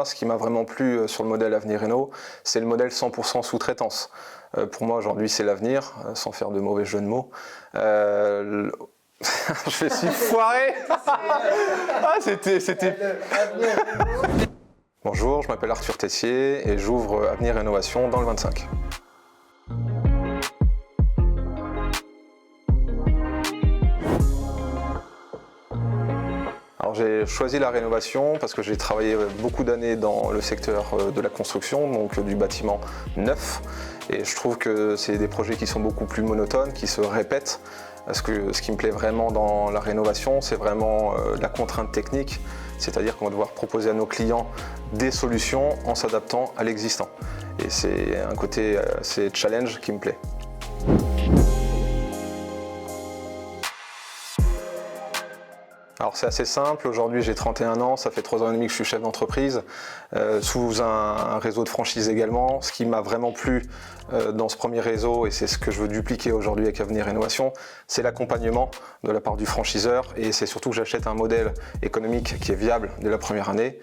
moi, ce qui m'a vraiment plu sur le modèle Avenir Réno, c'est le modèle 100% sous-traitance. Pour moi, aujourd'hui, c'est l'avenir, sans faire de mauvais jeu de mots. Je me suis foiré. C'était... Bonjour, je m'appelle Arthur Tessier et j'ouvre Avenir Rénovation dans le 25. Alors j'ai choisi la rénovation parce que j'ai travaillé beaucoup d'années dans le secteur de la construction, donc du bâtiment neuf. Et je trouve que c'est des projets qui sont beaucoup plus monotones, qui se répètent. Parce que ce qui me plaît vraiment dans la rénovation, c'est vraiment la contrainte technique. C'est-à-dire qu'on va devoir proposer à nos clients des solutions en s'adaptant à l'existant. Et c'est un côté assez challenge qui me plaît. Alors c'est assez simple, aujourd'hui j'ai 31 ans, ça fait 3 ans et demi que je suis chef d'entreprise, sous un réseau de franchise également. Ce qui m'a vraiment plu dans ce premier réseau, et c'est ce que je veux dupliquer aujourd'hui avec Avenir Rénovation, c'est l'accompagnement de la part du franchiseur, et c'est surtout que j'achète un modèle économique qui est viable dès la première année.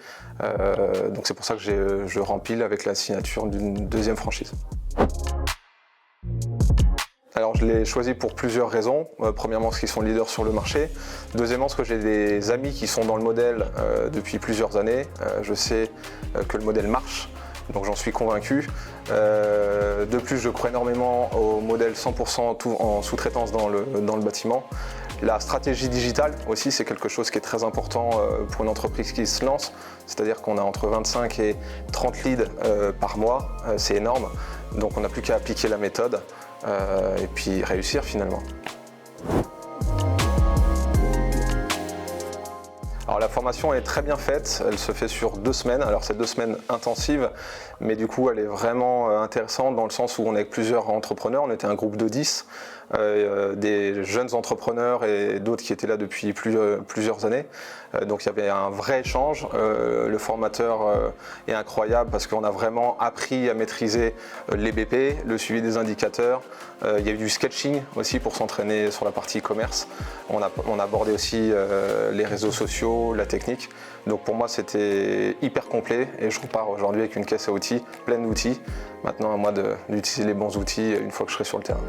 Donc c'est pour ça que je rempile avec la signature d'une deuxième franchise. Alors je l'ai choisi pour plusieurs raisons. Premièrement, parce qu'ils sont leaders sur le marché. Deuxièmement, parce que j'ai des amis qui sont dans le modèle depuis plusieurs années. Je sais que le modèle marche, donc j'en suis convaincu. De plus, je crois énormément au modèle 100% tout en sous-traitance dans le bâtiment. La stratégie digitale aussi, c'est quelque chose qui est très important pour une entreprise qui se lance. C'est-à-dire qu'on a entre 25 et 30 leads par mois, c'est énorme. Donc on n'a plus qu'à appliquer la méthode et puis réussir finalement. Alors la formation est très bien faite, elle se fait sur 2 semaines, alors c'est 2 semaines intensives, mais du coup elle est vraiment intéressante dans le sens où on est avec plusieurs entrepreneurs, on était un groupe de 10, des jeunes entrepreneurs et d'autres qui étaient là depuis plusieurs années, donc il y avait un vrai échange. Le formateur est incroyable parce qu'on a vraiment appris à maîtriser les BP, le suivi des indicateurs, il y a eu du sketching aussi pour s'entraîner sur la partie e-commerce, on a abordé aussi les réseaux sociaux, la technique. Donc pour moi c'était hyper complet et je repars aujourd'hui avec une caisse à outils, pleine d'outils. Maintenant à moi d'utiliser les bons outils une fois que je serai sur le terrain.